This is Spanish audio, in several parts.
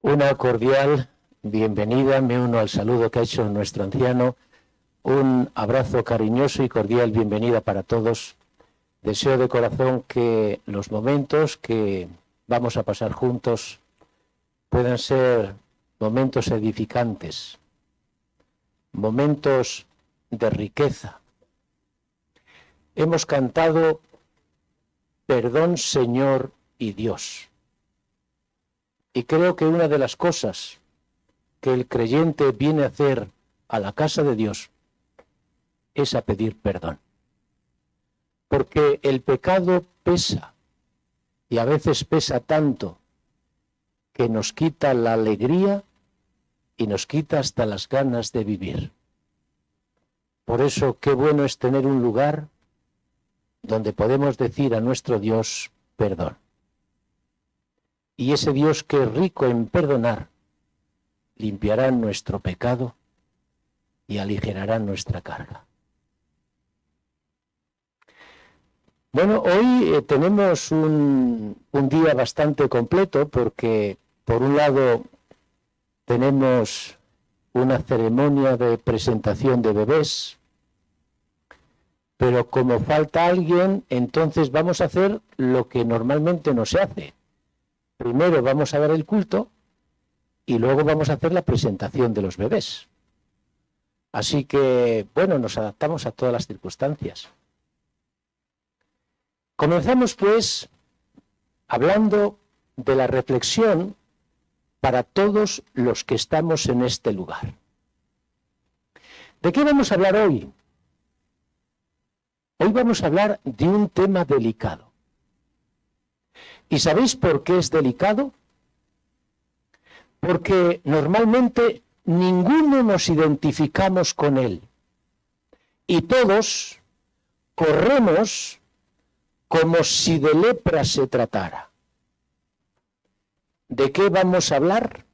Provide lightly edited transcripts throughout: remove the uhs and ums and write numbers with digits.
Una cordial bienvenida, me uno al saludo que ha hecho nuestro anciano. Un abrazo cariñoso y cordial bienvenida para todos. Deseo de corazón que los momentos que vamos a pasar juntos puedan ser momentos edificantes, momentos de riqueza. Hemos cantado Perdón, Señor y Dios. Y creo que una de las cosas que el creyente viene a hacer a la casa de Dios es a pedir perdón. Porque el pecado pesa, y a veces pesa tanto que nos quita la alegría y nos quita hasta las ganas de vivir. Por eso, qué bueno es tener un lugar donde podemos decir a nuestro Dios perdón. Y ese Dios que es rico en perdonar, limpiará nuestro pecado y aligerará nuestra carga. Bueno, hoy tenemos un día bastante completo porque, por un lado, tenemos una ceremonia de presentación de bebés, pero como falta alguien, entonces vamos a hacer lo que normalmente no se hace. Primero vamos a dar el culto y luego vamos a hacer la presentación de los bebés. Así que, bueno, nos adaptamos a todas las circunstancias. Comenzamos, pues, hablando de la reflexión para todos los que estamos en este lugar. ¿De qué vamos a hablar hoy? Hoy vamos a hablar de un tema delicado. ¿Y sabéis por qué es delicado? Porque normalmente ninguno nos identificamos con él. Y todos corremos como si de lepra se tratara. ¿De qué vamos a hablar?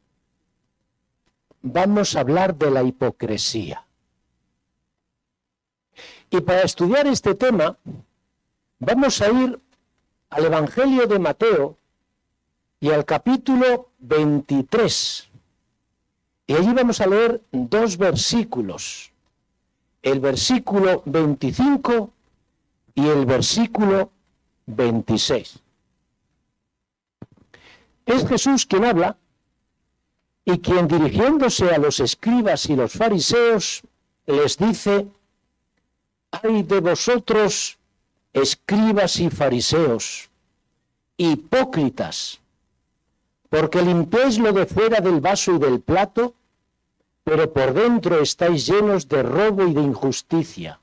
Vamos a hablar de la hipocresía. Y para estudiar este tema, vamos a ir al Evangelio de Mateo y al capítulo 23. Y allí vamos a leer dos versículos, el versículo 25 y el versículo 26. Es Jesús quien habla y quien, dirigiéndose a los escribas y los fariseos, les dice: ¡ay de vosotros, escribas y fariseos, hipócritas! Porque limpiáis lo de fuera del vaso y del plato, pero por dentro estáis llenos de robo y de injusticia.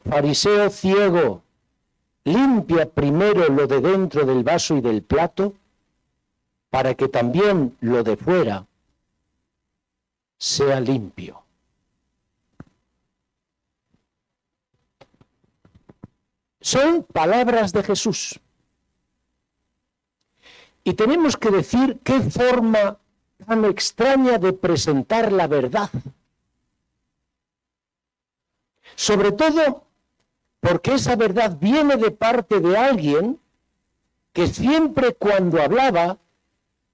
Fariseo ciego, limpia primero lo de dentro del vaso y del plato, para que también lo de fuera sea limpio. Son palabras de Jesús. Y tenemos que decir qué forma tan extraña de presentar la verdad. Sobre todo porque esa verdad viene de parte de alguien que siempre cuando hablaba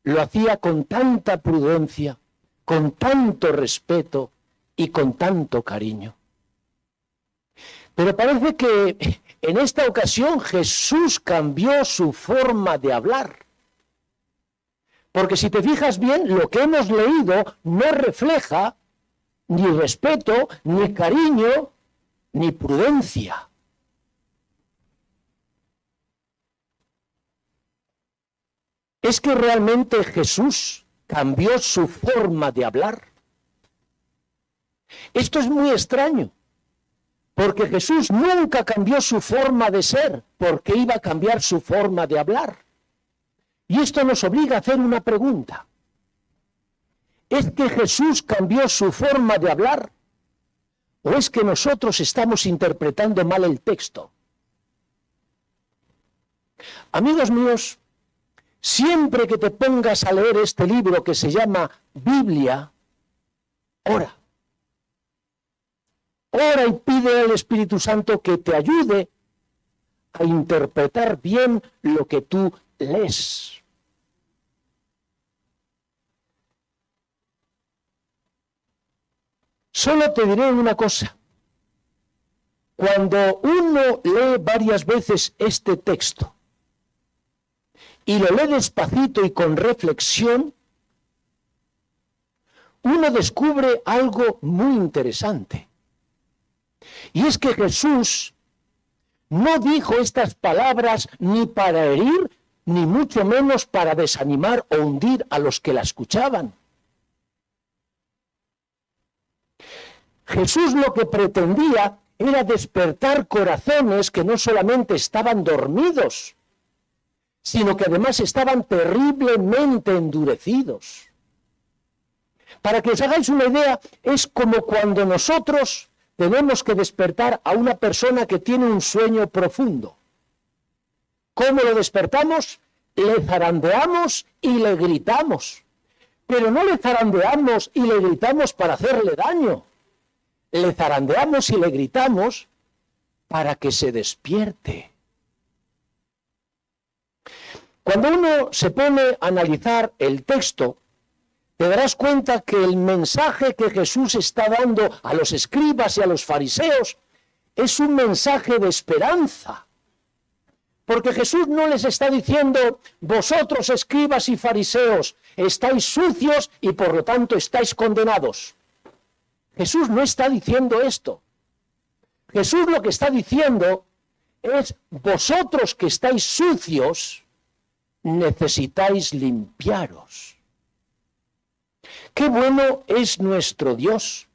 lo hacía con tanta prudencia, con tanto respeto y con tanto cariño. Pero parece que en esta ocasión Jesús cambió su forma de hablar. Porque si te fijas bien, lo que hemos leído no refleja ni respeto, ni cariño, ni prudencia. ¿Es que realmente Jesús cambió su forma de hablar? Esto es muy extraño. Porque Jesús nunca cambió su forma de ser, porque iba a cambiar su forma de hablar. Y esto nos obliga a hacer una pregunta. ¿Es que Jesús cambió su forma de hablar? ¿O es que nosotros estamos interpretando mal el texto? Amigos míos, siempre que te pongas a leer este libro que se llama Biblia, ora. Ora y pide al Espíritu Santo que te ayude a interpretar bien lo que tú lees. Solo te diré una cosa. Cuando uno lee varias veces este texto y lo lee despacito y con reflexión, uno descubre algo muy interesante. Y es que Jesús no dijo estas palabras ni para herir, ni mucho menos para desanimar o hundir a los que la escuchaban. Jesús lo que pretendía era despertar corazones que no solamente estaban dormidos, sino que además estaban terriblemente endurecidos. Para que os hagáis una idea, es como cuando nosotros tenemos que despertar a una persona que tiene un sueño profundo. ¿Cómo lo despertamos? Le zarandeamos y le gritamos. Pero no le zarandeamos y le gritamos para hacerle daño. Le zarandeamos y le gritamos para que se despierte. Cuando uno se pone a analizar el texto, te darás cuenta que el mensaje que Jesús está dando a los escribas y a los fariseos es un mensaje de esperanza. Porque Jesús no les está diciendo, vosotros escribas y fariseos, estáis sucios y por lo tanto estáis condenados. Jesús no está diciendo esto. Jesús lo que está diciendo es, vosotros que estáis sucios, necesitáis limpiaros. Qué bueno es nuestro Dios.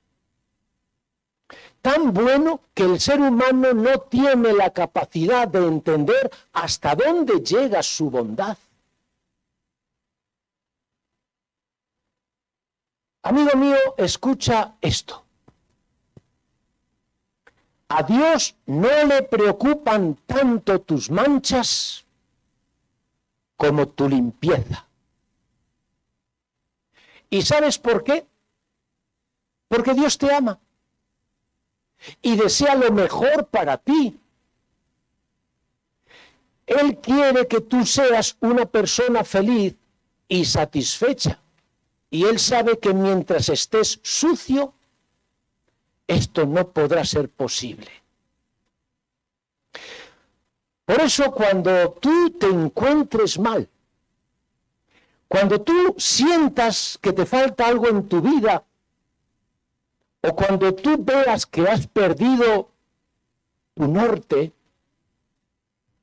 Tan bueno que el ser humano no tiene la capacidad de entender hasta dónde llega su bondad. Amigo mío, escucha esto. A Dios no le preocupan tanto tus manchas como tu limpieza. ¿Y sabes por qué? Porque Dios te ama y desea lo mejor para ti. Él quiere que tú seas una persona feliz y satisfecha. Y Él sabe que mientras estés sucio, esto no podrá ser posible. Por eso cuando tú te encuentres mal, cuando tú sientas que te falta algo en tu vida, o cuando tú veas que has perdido tu norte,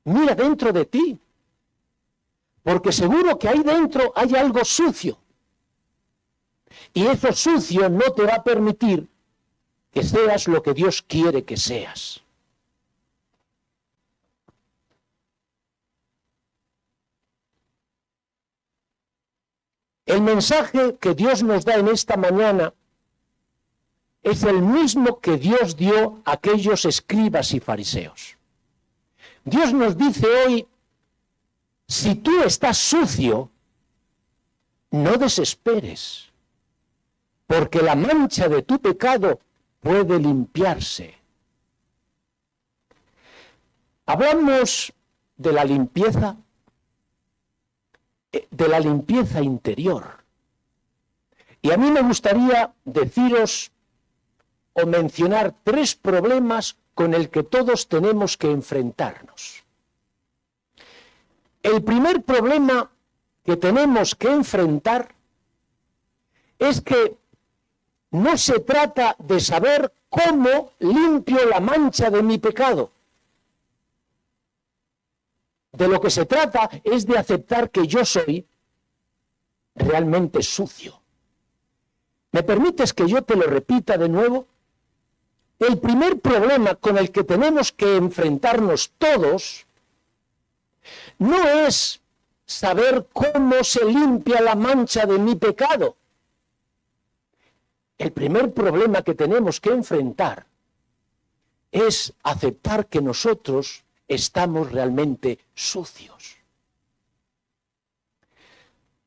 mira dentro de ti, porque seguro que ahí dentro hay algo sucio. Y eso sucio no te va a permitir que seas lo que Dios quiere que seas. El mensaje que Dios nos da en esta mañana es el mismo que Dios dio a aquellos escribas y fariseos. Dios nos dice hoy, si tú estás sucio, no desesperes, porque la mancha de tu pecado puede limpiarse. Hablamos de la limpieza interior. Y a mí me gustaría deciros o mencionar 3 problemas con el que todos tenemos que enfrentarnos. El primer problema que tenemos que enfrentar es que no se trata de saber cómo limpio la mancha de mi pecado. De lo que se trata es de aceptar que yo soy realmente sucio. ¿Me permites que yo te lo repita de nuevo? El primer problema con el que tenemos que enfrentarnos todos no es saber cómo se limpia la mancha de mi pecado. El primer problema que tenemos que enfrentar es aceptar que nosotros estamos realmente sucios.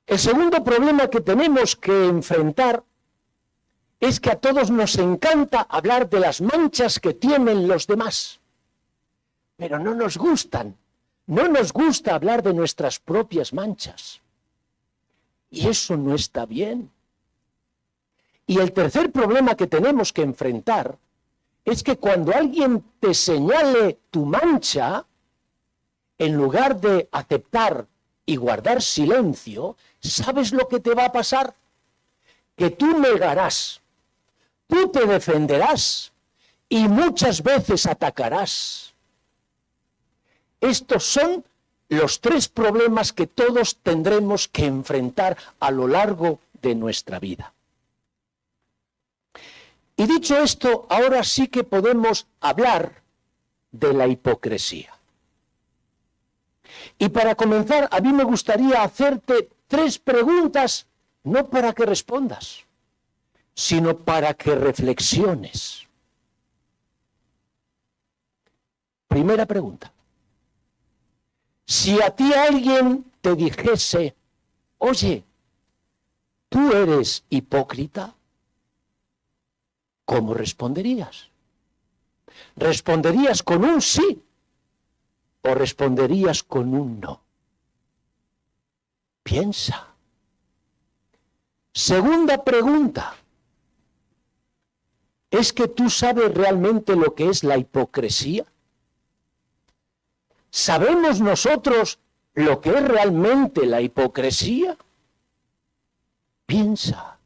El segundo problema que tenemos que enfrentar es que a todos nos encanta hablar de las manchas que tienen los demás, pero no nos gustan. No nos gusta hablar de nuestras propias manchas. Y eso no está bien. Y el tercer problema que tenemos que enfrentar es que cuando alguien te señale tu mancha, en lugar de aceptar y guardar silencio, ¿sabes lo que te va a pasar? Que tú negarás, tú te defenderás y muchas veces atacarás. Estos son los tres problemas que todos tendremos que enfrentar a lo largo de nuestra vida. Y dicho esto, ahora sí que podemos hablar de la hipocresía. Y para comenzar, a mí me gustaría hacerte 3 preguntas, no para que respondas, sino para que reflexiones. Primera pregunta. Si a ti alguien te dijese, oye, ¿tú eres hipócrita? ¿Cómo responderías? ¿Responderías con un sí o responderías con un no? Piensa. Segunda pregunta. ¿Es que tú sabes realmente lo que es la hipocresía? ¿Sabemos nosotros lo que es realmente la hipocresía? Piensa.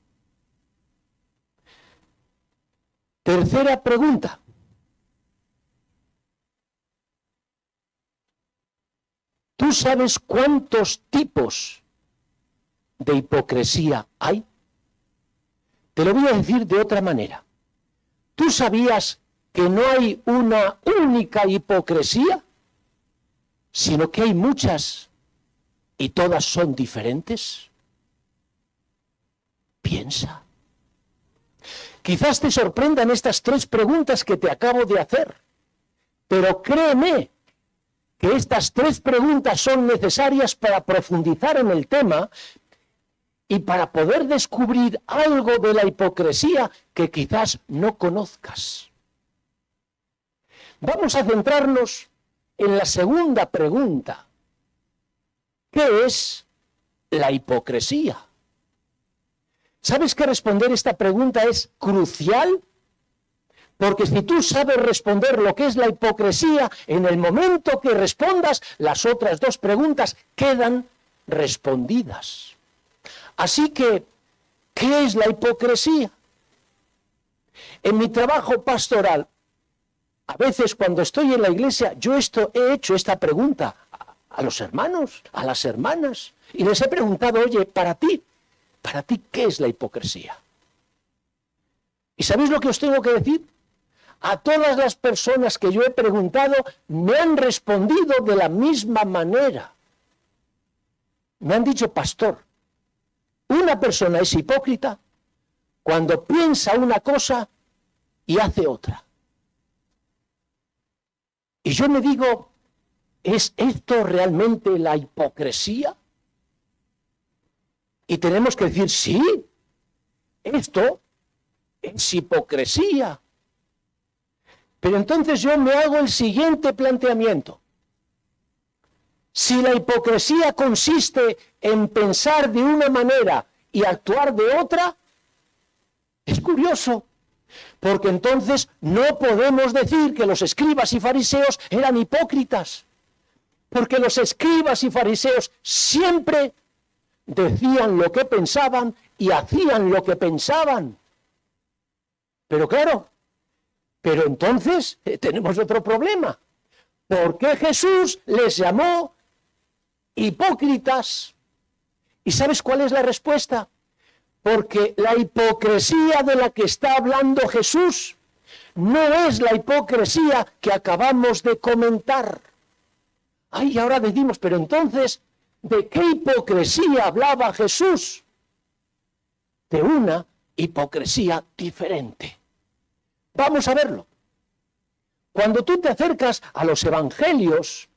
Tercera pregunta. ¿Tú sabes cuántos tipos de hipocresía hay? Te lo voy a decir de otra manera. ¿Tú sabías que no hay una única hipocresía, sino que hay muchas y todas son diferentes? Piensa. Quizás te sorprendan estas 3 preguntas que te acabo de hacer, pero créeme que estas 3 preguntas son necesarias para profundizar en el tema y para poder descubrir algo de la hipocresía que quizás no conozcas. Vamos a centrarnos en la segunda pregunta. ¿Qué es la hipocresía? ¿Sabes que responder esta pregunta es crucial? Porque si tú sabes responder lo que es la hipocresía, en el momento que respondas, las otras 2 preguntas quedan respondidas. Así que, ¿qué es la hipocresía? En mi trabajo pastoral, a veces cuando estoy en la iglesia, he hecho esta pregunta a los hermanos, a las hermanas, y les he preguntado, oye, para ti, ¿qué es la hipocresía? ¿Y sabéis lo que os tengo que decir? A todas las personas que yo he preguntado, me han respondido de la misma manera. Me han dicho, pastor, una persona es hipócrita cuando piensa una cosa y hace otra. Y yo me digo, ¿es esto realmente la hipocresía? Y tenemos que decir, sí, esto es hipocresía. Pero entonces yo me hago el siguiente planteamiento. Si la hipocresía consiste en pensar de una manera y actuar de otra, es curioso, porque entonces no podemos decir que los escribas y fariseos eran hipócritas, porque los escribas y fariseos siempre decían lo que pensaban y hacían lo que pensaban. Pero claro, pero entonces tenemos otro problema. ¿Por qué Jesús les llamó hipócritas? ¿Y sabes cuál es la respuesta? Porque la hipocresía de la que está hablando Jesús no es la hipocresía que acabamos de comentar. Ay, ahora decimos, pero entonces, ¿de qué hipocresía hablaba Jesús? De una hipocresía diferente. Vamos a verlo. Cuando tú te acercas a los evangelios,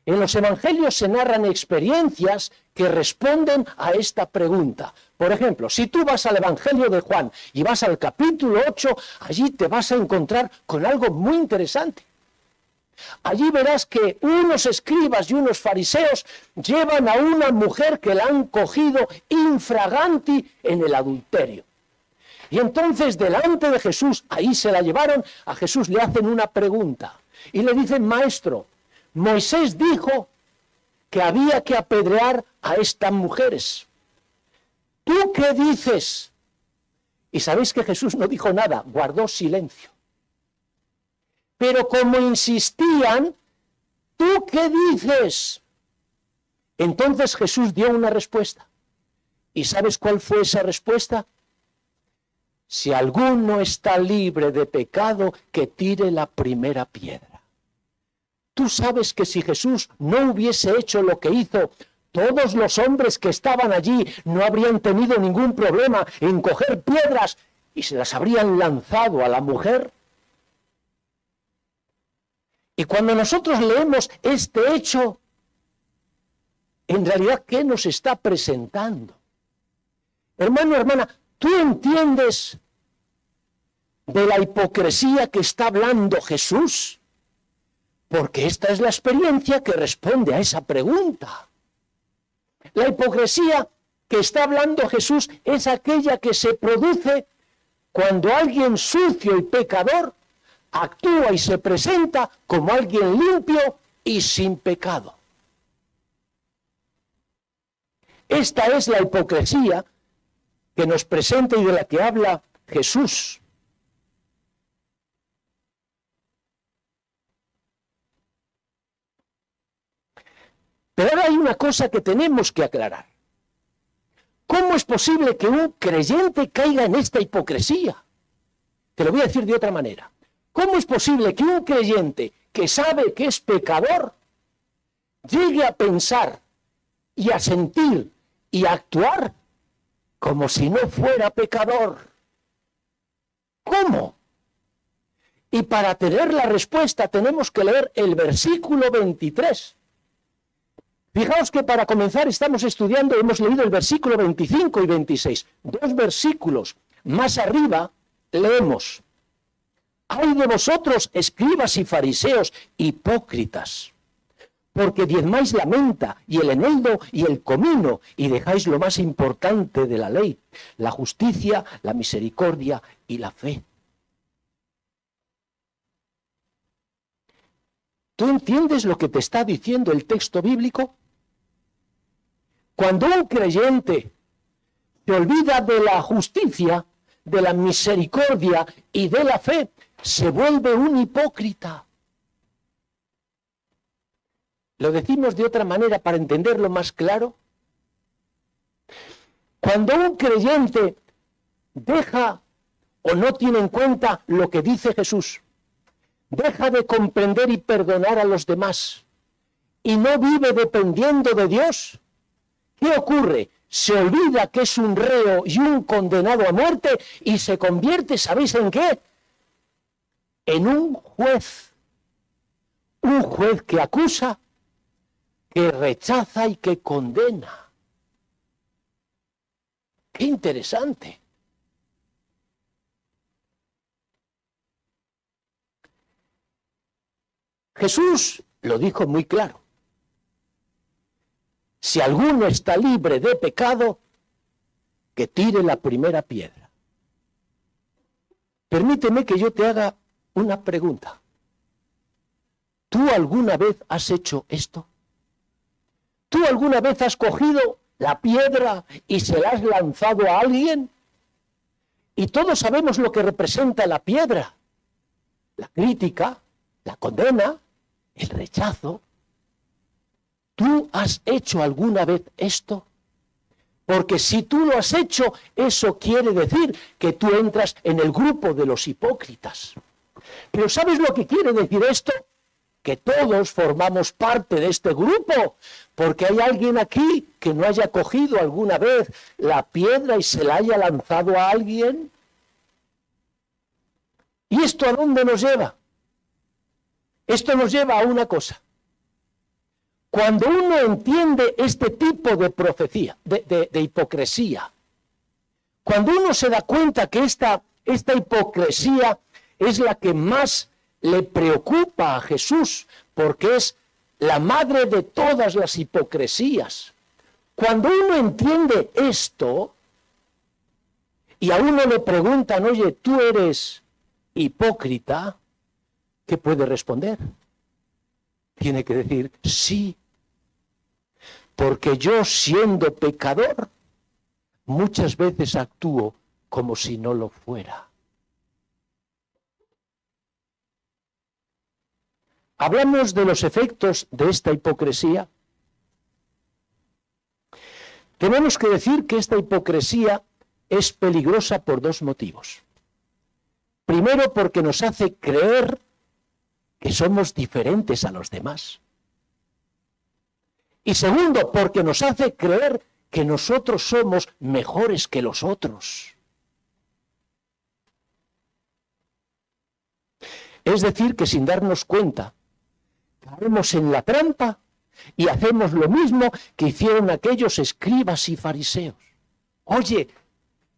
en los evangelios se narran experiencias que responden a esta pregunta. Por ejemplo, si tú vas al evangelio de Juan y vas al capítulo 8, allí te vas a encontrar con algo muy interesante. Allí verás que unos escribas y unos fariseos llevan a una mujer que la han cogido infraganti en el adulterio. Y entonces delante de Jesús, ahí se la llevaron, a Jesús le hacen una pregunta. Y le dicen, maestro, Moisés dijo que había que apedrear a estas mujeres. ¿Tú qué dices? Y sabéis que Jesús no dijo nada, guardó silencio. Pero como insistían, ¿tú qué dices? Entonces Jesús dio una respuesta. ¿Y sabes cuál fue esa respuesta? Si alguno está libre de pecado, que tire la primera piedra. Tú sabes que si Jesús no hubiese hecho lo que hizo, todos los hombres que estaban allí no habrían tenido ningún problema en coger piedras y se las habrían lanzado a la mujer. Y cuando nosotros leemos este hecho, en realidad, ¿qué nos está presentando? Hermano, hermana, ¿tú entiendes de la hipocresía que está hablando Jesús? Porque esta es la experiencia que responde a esa pregunta. La hipocresía que está hablando Jesús es aquella que se produce cuando alguien sucio y pecador actúa y se presenta como alguien limpio y sin pecado. Esta es la hipocresía que nos presenta y de la que habla Jesús. Pero ahora hay una cosa que tenemos que aclarar. ¿Cómo es posible que un creyente caiga en esta hipocresía? Te lo voy a decir de otra manera. ¿Cómo es posible que un creyente que sabe que es pecador llegue a pensar y a sentir y a actuar como si no fuera pecador? ¿Cómo? Y para tener la respuesta tenemos que leer el versículo 23. Fijaos que para comenzar estamos estudiando, hemos leído el versículo 25 y 26. 2 versículos más arriba leemos: ¡ay de vosotros, escribas y fariseos, hipócritas! Porque diezmáis la menta y el eneldo y el comino, y dejáis lo más importante de la ley, la justicia, la misericordia y la fe. ¿Tú entiendes lo que te está diciendo el texto bíblico? Cuando un creyente se olvida de la justicia, de la misericordia y de la fe, se vuelve un hipócrita. ¿Lo decimos de otra manera para entenderlo más claro? Cuando un creyente deja o no tiene en cuenta lo que dice Jesús, deja de comprender y perdonar a los demás y no vive dependiendo de Dios, ¿qué ocurre? Se olvida que es un reo y un condenado a muerte y se convierte, ¿sabéis en qué? En un juez que acusa, que rechaza y que condena. ¡Qué interesante! Jesús lo dijo muy claro. Si alguno está libre de pecado, que tire la primera piedra. Permíteme que yo te haga una pregunta. ¿Tú alguna vez has hecho esto? ¿Tú alguna vez has cogido la piedra y se la has lanzado a alguien? Y todos sabemos lo que representa la piedra. La crítica, la condena, el rechazo. ¿Tú has hecho alguna vez esto? Porque si tú lo has hecho, eso quiere decir que tú entras en el grupo de los hipócritas. Pero ¿sabes lo que quiere decir esto? Que todos formamos parte de este grupo, porque hay alguien aquí que no haya cogido alguna vez la piedra y se la haya lanzado a alguien. ¿Y esto a dónde nos lleva? Esto nos lleva a una cosa. Cuando uno entiende este tipo de profecía, de hipocresía, cuando uno se da cuenta que esta hipocresía es la que más le preocupa a Jesús, porque es la madre de todas las hipocresías. Cuando uno entiende esto, y a uno le preguntan, oye, ¿tú eres hipócrita? ¿Qué puede responder? Tiene que decir, sí, porque yo siendo pecador, muchas veces actúo como si no lo fuera. Hablamos de los efectos de esta hipocresía. Tenemos que decir que esta hipocresía es peligrosa por dos motivos. Primero, porque nos hace creer que somos diferentes a los demás. Y segundo, porque nos hace creer que nosotros somos mejores que los otros. Es decir, que sin darnos cuenta, caemos en la trampa y hacemos lo mismo que hicieron aquellos escribas y fariseos. Oye,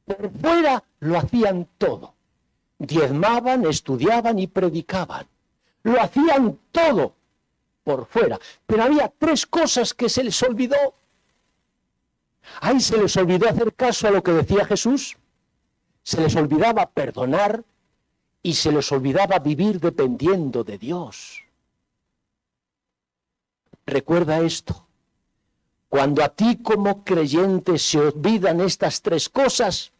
por fuera lo hacían todo. Diezmaban, estudiaban y predicaban. Lo hacían todo por fuera. Pero había tres cosas que se les olvidó. Ahí se les olvidó hacer caso a lo que decía Jesús. Se les olvidaba perdonar y se les olvidaba vivir dependiendo de Dios. Recuerda esto. Cuando a ti como creyente se olvidan estas tres cosas,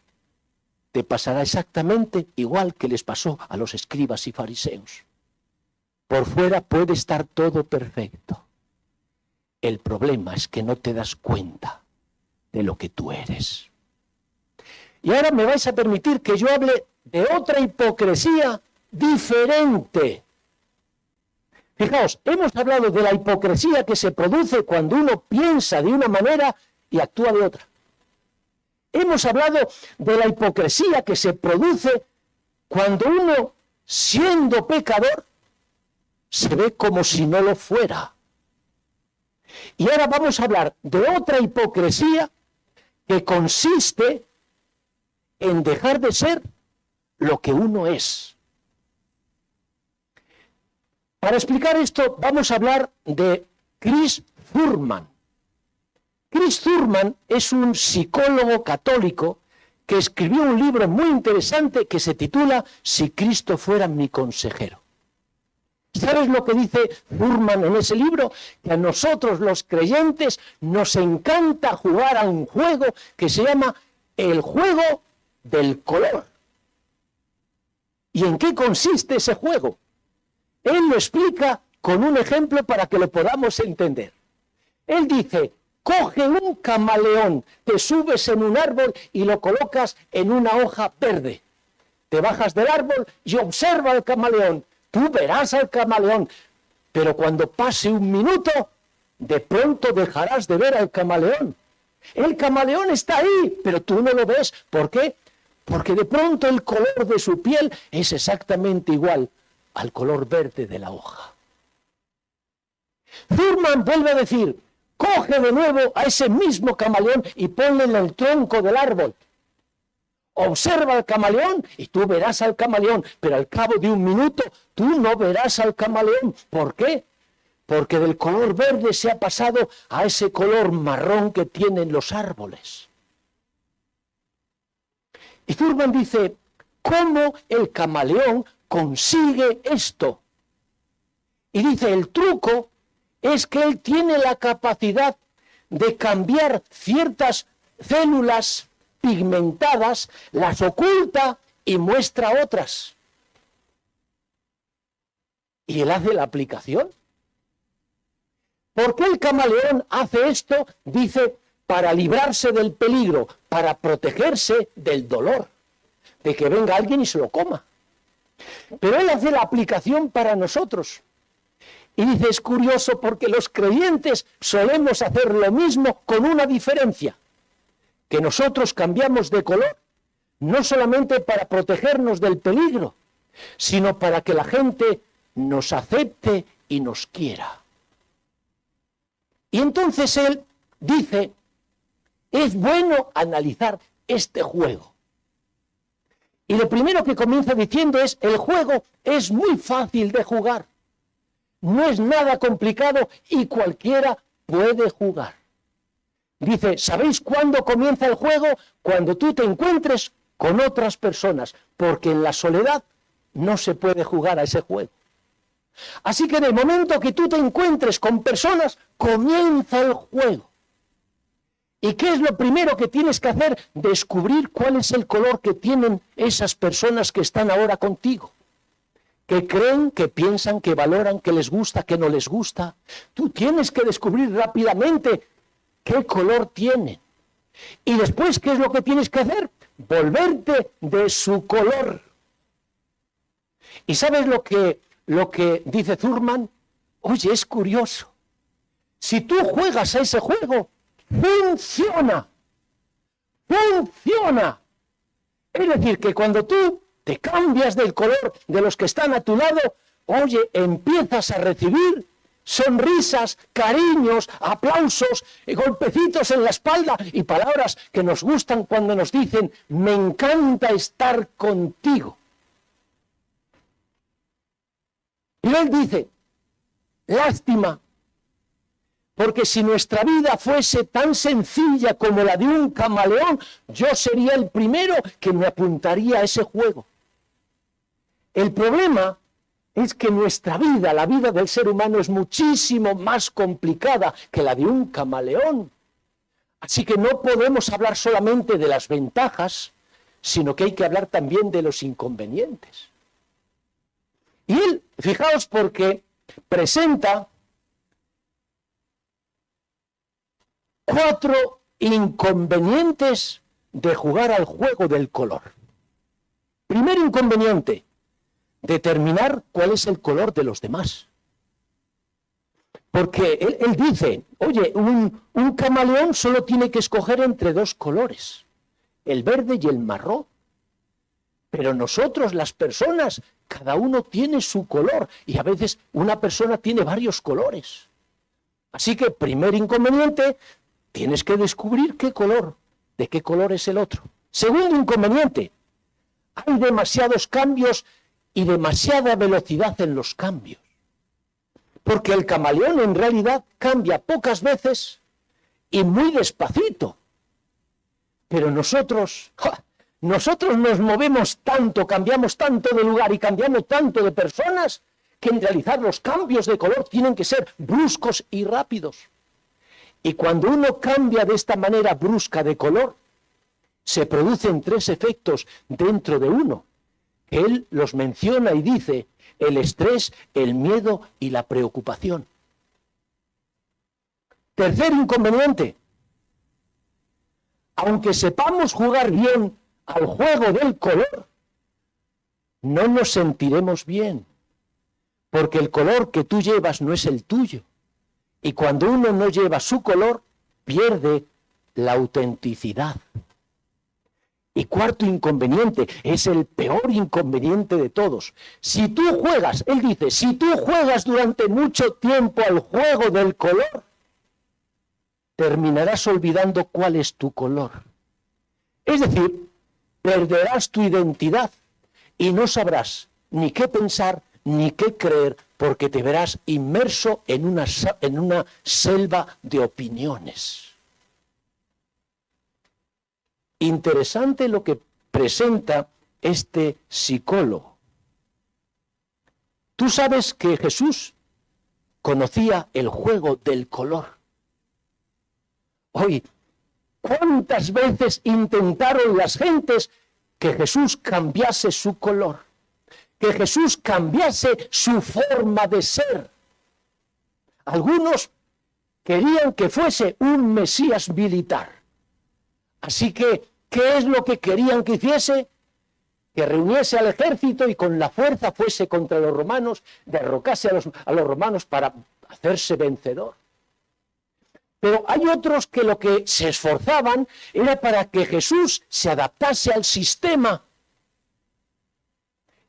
te pasará exactamente igual que les pasó a los escribas y fariseos. Por fuera puede estar todo perfecto. El problema es que no te das cuenta de lo que tú eres. Y ahora me vais a permitir que yo hable de otra hipocresía diferente. Fijaos, hemos hablado de la hipocresía que se produce cuando uno piensa de una manera y actúa de otra. Hemos hablado de la hipocresía que se produce cuando uno, siendo pecador, se ve como si no lo fuera. Y ahora vamos a hablar de otra hipocresía que consiste en dejar de ser lo que uno es. Para explicar esto, vamos a hablar de Chris Thurman. Chris Thurman es un psicólogo católico que escribió un libro muy interesante que se titula Si Cristo fuera mi consejero. ¿Sabes lo que dice Thurman en ese libro? Que a nosotros los creyentes nos encanta jugar a un juego que se llama el juego del color. ¿Y en qué consiste ese juego? Él lo explica con un ejemplo para que lo podamos entender. Él dice, coge un camaleón, te subes en un árbol y lo colocas en una hoja verde. Te bajas del árbol y observa al camaleón. Tú verás al camaleón, pero cuando pase un minuto, de pronto dejarás de ver al camaleón. El camaleón está ahí, pero tú no lo ves. ¿Por qué? Porque de pronto el color de su piel es exactamente igual al color verde de la hoja. Thurman vuelve a decir, coge de nuevo a ese mismo camaleón y ponle en el tronco del árbol. Observa al camaleón y tú verás al camaleón, pero al cabo de un minuto tú no verás al camaleón. ¿Por qué? Porque del color verde se ha pasado a ese color marrón que tienen los árboles. Y Thurman dice, ¿cómo el camaleón consigue esto? Y dice, el truco es que él tiene la capacidad de cambiar ciertas células pigmentadas, las oculta y muestra otras. Y él hace la aplicación. ¿Por qué el camaleón hace esto? Dice, para librarse del peligro, para protegerse del dolor, de que venga alguien y se lo coma. Pero él hace la aplicación para nosotros. Y dice, es curioso porque los creyentes solemos hacer lo mismo con una diferencia, que nosotros cambiamos de color, no solamente para protegernos del peligro, sino para que la gente nos acepte y nos quiera. Y entonces él dice, es bueno analizar este juego. Y lo primero que comienza diciendo es, el juego es muy fácil de jugar. No es nada complicado y cualquiera puede jugar. Dice, ¿sabéis cuándo comienza el juego? Cuando tú te encuentres con otras personas, porque en la soledad no se puede jugar a ese juego. Así que en el momento que tú te encuentres con personas, comienza el juego. ¿Y qué es lo primero que tienes que hacer? Descubrir cuál es el color que tienen esas personas que están ahora contigo. Que creen, que piensan, que valoran, que les gusta, que no les gusta. Tú tienes que descubrir rápidamente qué color tienen. Y después, ¿qué es lo que tienes que hacer? Volverte de su color. ¿Y sabes lo que dice Thurman? Oye, es curioso. Si tú juegas a ese juego, funciona. Funciona. Es decir, que cuando tú te cambias del color de los que están a tu lado, oye, empiezas a recibir sonrisas, cariños, aplausos, golpecitos en la espalda y palabras que nos gustan cuando nos dicen, me encanta estar contigo. Y él dice, lástima, porque si nuestra vida fuese tan sencilla como la de un camaleón, yo sería el primero que me apuntaría a ese juego. El problema es que nuestra vida, la vida del ser humano, es muchísimo más complicada que la de un camaleón. Así que no podemos hablar solamente de las ventajas, sino que hay que hablar también de los inconvenientes. Y él, fijaos, porque presenta 4 inconvenientes de jugar al juego del color. Primer inconveniente, determinar cuál es el color de los demás. Porque él dice, oye, un camaleón solo tiene que escoger entre 2 colores, el verde y el marrón. Pero nosotros, las personas, cada uno tiene su color y a veces una persona tiene varios colores. Así que, primer inconveniente, tienes que descubrir qué color, de qué color es el otro. Segundo inconveniente, hay demasiados cambios y demasiada velocidad en los cambios. Porque el camaleón en realidad cambia pocas veces y muy despacito. Pero nosotros nos movemos tanto, cambiamos tanto de lugar y cambiamos tanto de personas que en realidad los cambios de color tienen que ser bruscos y rápidos. Y cuando uno cambia de esta manera brusca de color, se producen 3 efectos dentro de uno. Él los menciona y dice, el estrés, el miedo y la preocupación. Tercer inconveniente, aunque sepamos jugar bien al juego del color, no nos sentiremos bien, porque el color que tú llevas no es el tuyo. Y cuando uno no lleva su color, pierde la autenticidad. Y cuarto inconveniente, es el peor inconveniente de todos. Si tú juegas, él dice, si tú juegas durante mucho tiempo al juego del color, terminarás olvidando cuál es tu color. Es decir, perderás tu identidad y no sabrás ni qué pensar ni qué creer, porque te verás inmerso en una selva de opiniones. Interesante lo que presenta este psicólogo. Tú sabes que Jesús conocía el juego del color. Hoy, ¿cuántas veces intentaron las gentes que Jesús cambiase su color? Que Jesús cambiase su forma de ser. Algunos querían que fuese un Mesías militar. Así que, ¿qué es lo que querían que hiciese? Que reuniese al ejército y con la fuerza fuese contra los romanos, derrocase a los romanos para hacerse vencedor. Pero hay otros que lo que se esforzaban era para que Jesús se adaptase al sistema.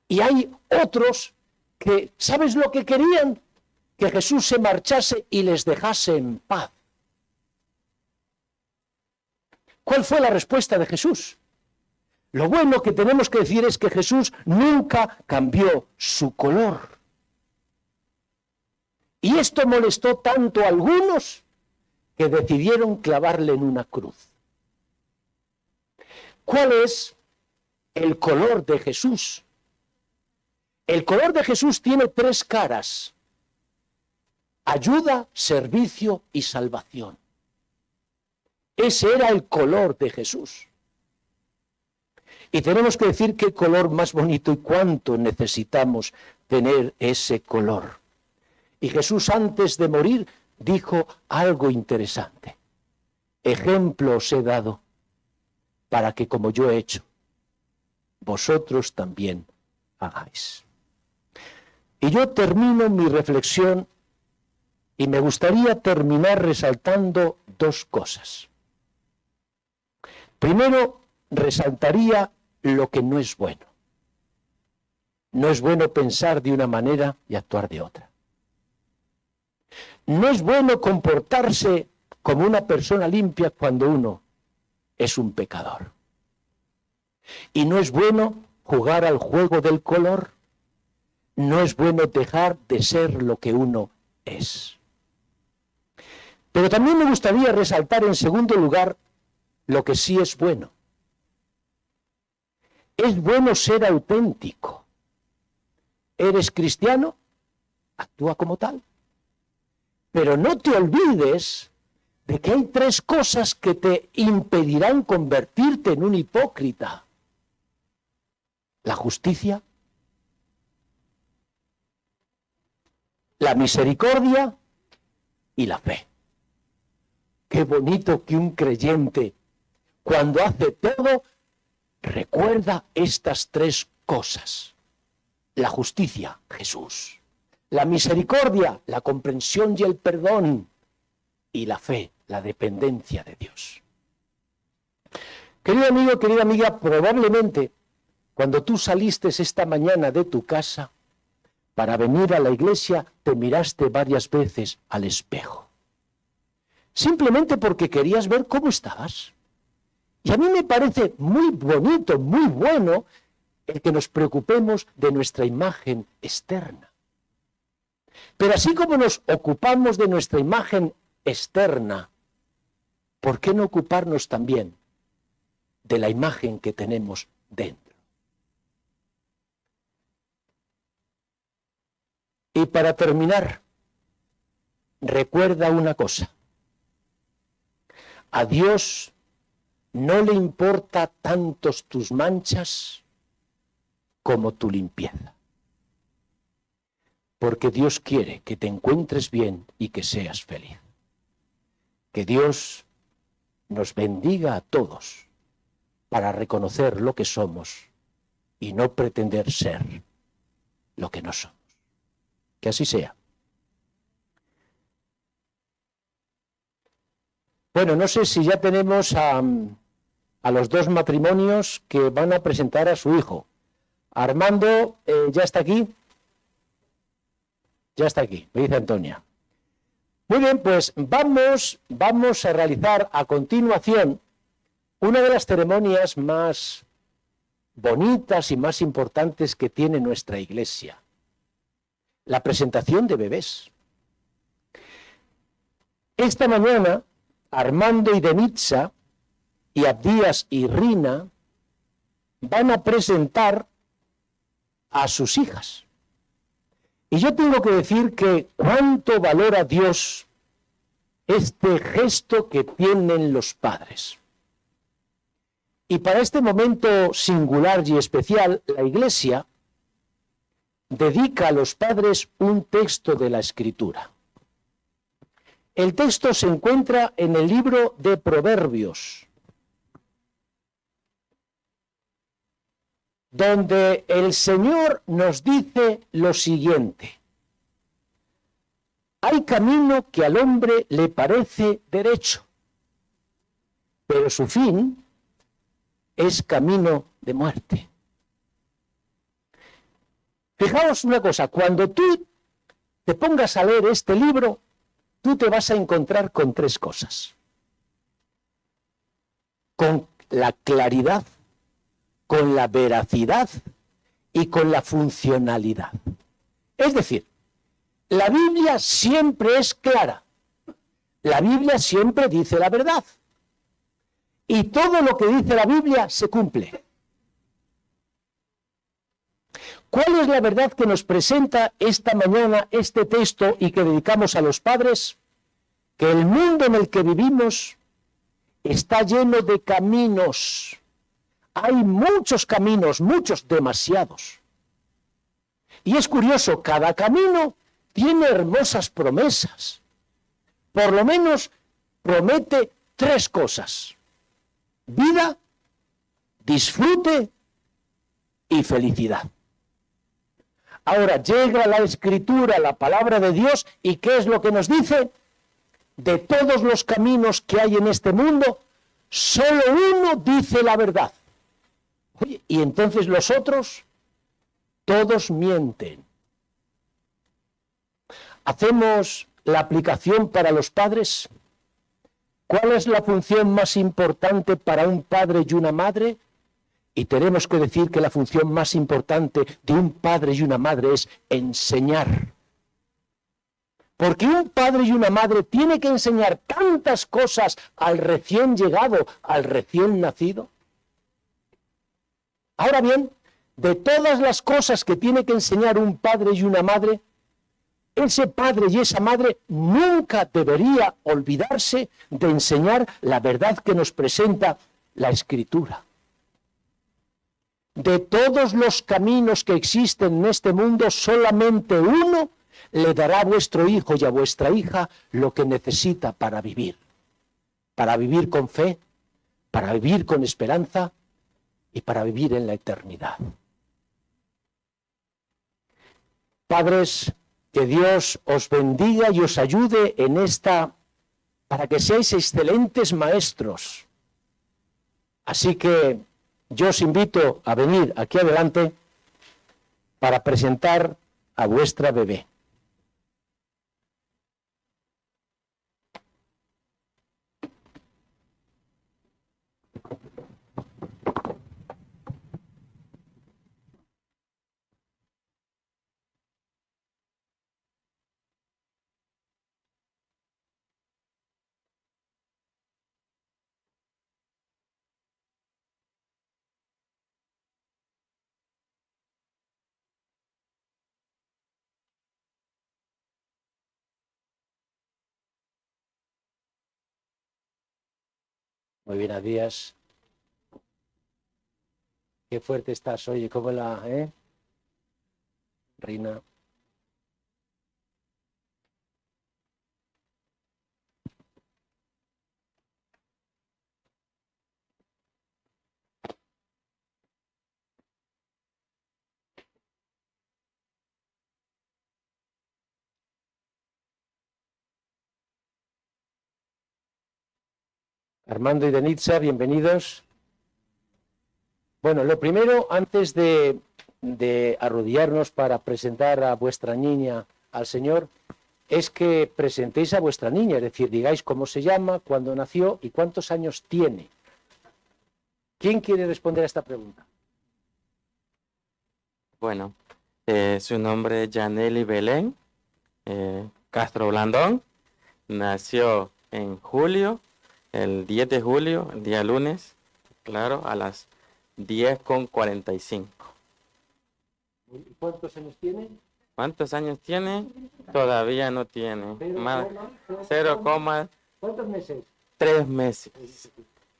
Y hay otros que, ¿sabes lo que querían? Que Jesús se marchase y les dejase en paz. ¿Cuál fue la respuesta de Jesús? Lo bueno que tenemos que decir es que Jesús nunca cambió su color. Y esto molestó tanto a algunos que decidieron clavarle en una cruz. ¿Cuál es el color de Jesús. El color de Jesús tiene 3 caras: ayuda, servicio y salvación. Ese era el color de Jesús. Y tenemos que decir qué color más bonito y cuánto necesitamos tener ese color. Y Jesús, antes de morir, dijo algo interesante: ejemplo os he dado para que, como yo he hecho, vosotros también hagáis. Y yo termino mi reflexión y me gustaría terminar resaltando 2 cosas. Primero, resaltaría lo que no es bueno. No es bueno pensar de una manera y actuar de otra. No es bueno comportarse como una persona limpia cuando uno es un pecador. Y no es bueno jugar al juego del color. No es bueno dejar de ser lo que uno es. Pero también me gustaría resaltar en segundo lugar lo que sí es bueno. Es bueno ser auténtico. ¿Eres cristiano? Actúa como tal. Pero no te olvides de que hay 3 cosas que te impedirán convertirte en un hipócrita: la justicia, la misericordia y la fe. Qué bonito que un creyente, cuando hace todo, recuerda estas 3 cosas: la justicia, Jesús; la misericordia, la comprensión y el perdón; y la fe, la dependencia de Dios. Querido amigo, querida amiga, probablemente cuando tú saliste esta mañana de tu casa para venir a la iglesia, te miraste varias veces al espejo. Simplemente porque querías ver cómo estabas. Y a mí me parece muy bonito, muy bueno, el que nos preocupemos de nuestra imagen externa. Pero así como nos ocupamos de nuestra imagen externa, ¿por qué no ocuparnos también de la imagen que tenemos dentro? Y para terminar, recuerda una cosa: a Dios no le importa tantos tus manchas como tu limpieza. Porque Dios quiere que te encuentres bien y que seas feliz. Que Dios nos bendiga a todos para reconocer lo que somos y no pretender ser lo que no somos. Que así sea. Bueno, no sé si ya tenemos a los 2 matrimonios que van a presentar a su hijo. Armando, ¿ya está aquí? Ya está aquí, me dice Antonia. Muy bien, pues vamos a realizar a continuación una de las ceremonias más bonitas y más importantes que tiene nuestra iglesia: la presentación de bebés. Esta mañana, Armando y Denitza, y Abdías y Rina van a presentar a sus hijas. Y yo tengo que decir que cuánto valora Dios este gesto que tienen los padres. Y para este momento singular y especial, la Iglesia dedica a los padres un texto de la Escritura. El texto se encuentra en el libro de Proverbios, donde el Señor nos dice lo siguiente: hay camino que al hombre le parece derecho, pero su fin es camino de muerte. Fijaos una cosa: cuando tú te pongas a leer este libro, tú te vas a encontrar con 3 cosas. Con la claridad, con la veracidad y con la funcionalidad. Es decir, la Biblia siempre es clara. La Biblia siempre dice la verdad. Y todo lo que dice la Biblia se cumple. ¿Cuál es la verdad que nos presenta esta mañana este texto y que dedicamos a los padres? Que el mundo en el que vivimos está lleno de caminos. Hay muchos caminos, muchos, demasiados. Y es curioso, cada camino tiene hermosas promesas. Por lo menos promete 3 cosas: vida, disfrute y felicidad. Ahora llega la Escritura, la palabra de Dios, ¿y qué es lo que nos dice? De todos los caminos que hay en este mundo, solo uno dice la verdad. Oye, y entonces los otros, todos mienten. ¿Hacemos la aplicación para los padres? ¿Cuál es la función más importante para un padre y una madre? Y tenemos que decir que la función más importante de un padre y una madre es enseñar. Porque un padre y una madre tiene que enseñar tantas cosas al recién llegado, al recién nacido. Ahora bien, de todas las cosas que tiene que enseñar un padre y una madre, ese padre y esa madre nunca debería olvidarse de enseñar la verdad que nos presenta la Escritura. De todos los caminos que existen en este mundo, solamente uno le dará a vuestro hijo y a vuestra hija lo que necesita para vivir con fe, para vivir con esperanza y para vivir en la eternidad. Padres, que Dios os bendiga y os ayude en esta, para que seáis excelentes maestros. Así que yo os invito a venir aquí adelante para presentar a vuestra bebé. Muy buenos días. Qué fuerte estás, oye, ¿cómo Reina? Armando y Denitza, bienvenidos. Bueno, lo primero, antes de arrodillarnos para presentar a vuestra niña al Señor, es que presentéis a vuestra niña, es decir, digáis cómo se llama, cuándo nació y cuántos años tiene. ¿Quién quiere responder a esta pregunta? Bueno, su nombre es Yaneli Belén Castro Blandón. Nació en julio, el 10 de julio, el día lunes, claro, a las 10:45. ¿Y cuántos años tiene? ¿Cuántos años tiene? Todavía no tiene. Más, ¿Cuántos meses? 3 meses.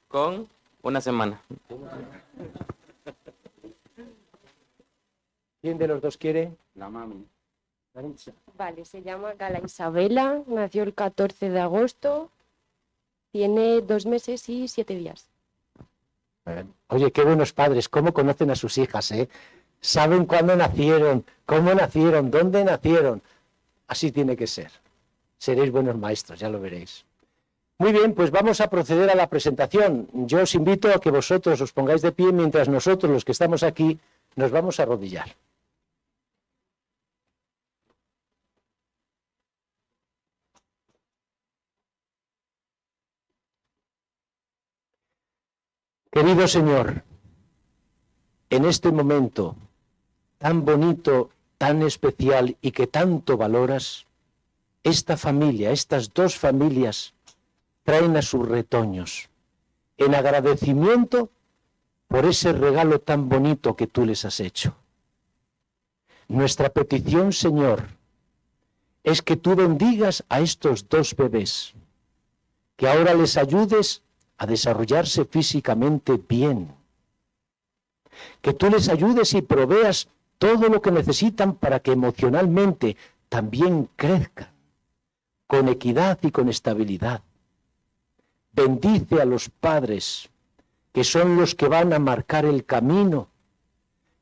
Con una semana. ¿Quién de los dos quiere? La mami. Vale, se llama Gala Isabela, nació el 14 de agosto, tiene 2 meses y 7 días. Oye, qué buenos padres, cómo conocen a sus hijas, ¿eh? Saben cuándo nacieron, cómo nacieron, dónde nacieron. Así tiene que ser. Seréis buenos maestros, ya lo veréis. Muy bien, pues vamos a proceder a la presentación. Yo os invito a que vosotros os pongáis de pie mientras nosotros, los que estamos aquí, nos vamos a arrodillar. Querido Señor, en este momento tan bonito, tan especial y que tanto valoras, esta familia, estas 2 familias, traen a sus retoños en agradecimiento por ese regalo tan bonito que tú les has hecho. Nuestra petición, Señor, es que tú bendigas a estos dos bebés, que ahora les ayudes a desarrollarse físicamente bien, que tú les ayudes y proveas todo lo que necesitan para que emocionalmente también crezcan, con equidad y con estabilidad. Bendice a los padres, que son los que van a marcar el camino,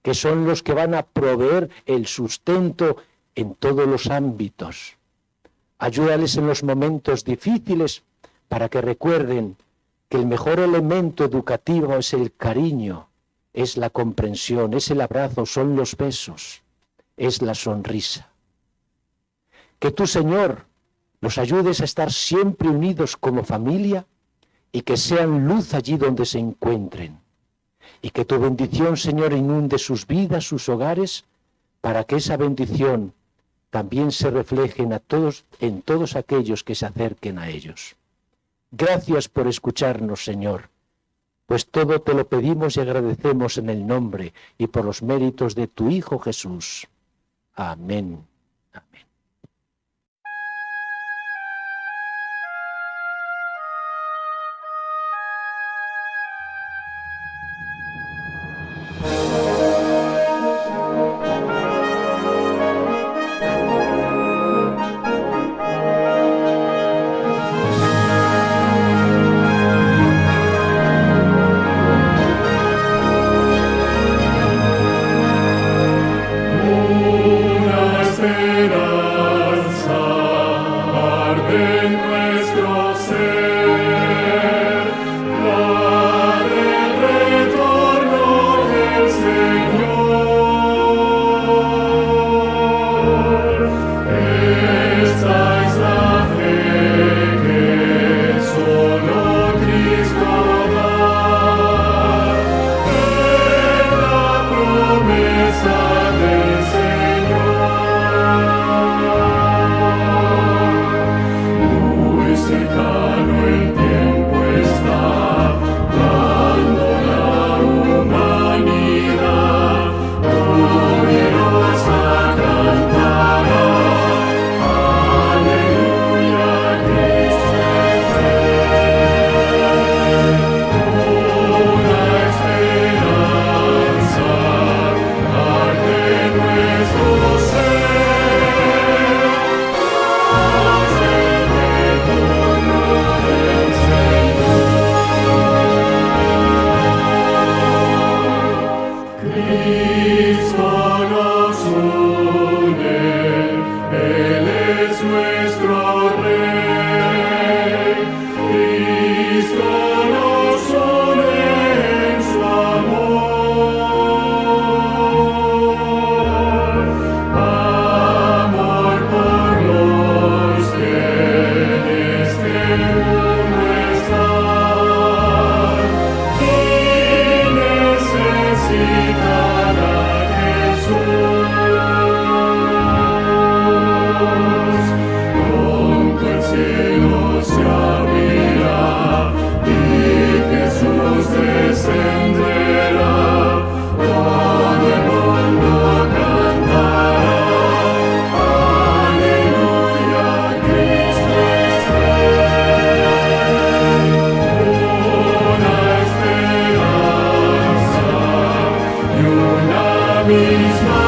que son los que van a proveer el sustento en todos los ámbitos. Ayúdales en los momentos difíciles para que recuerden que el mejor elemento educativo es el cariño, es la comprensión, es el abrazo, son los besos, es la sonrisa. Que tú, Señor, los ayudes a estar siempre unidos como familia y que sean luz allí donde se encuentren. Y que tu bendición, Señor, inunde sus vidas, sus hogares, para que esa bendición también se refleje en todos aquellos que se acerquen a ellos. Gracias por escucharnos, Señor, pues todo te lo pedimos y agradecemos en el nombre y por los méritos de tu Hijo Jesús. Amén. Amén. Misma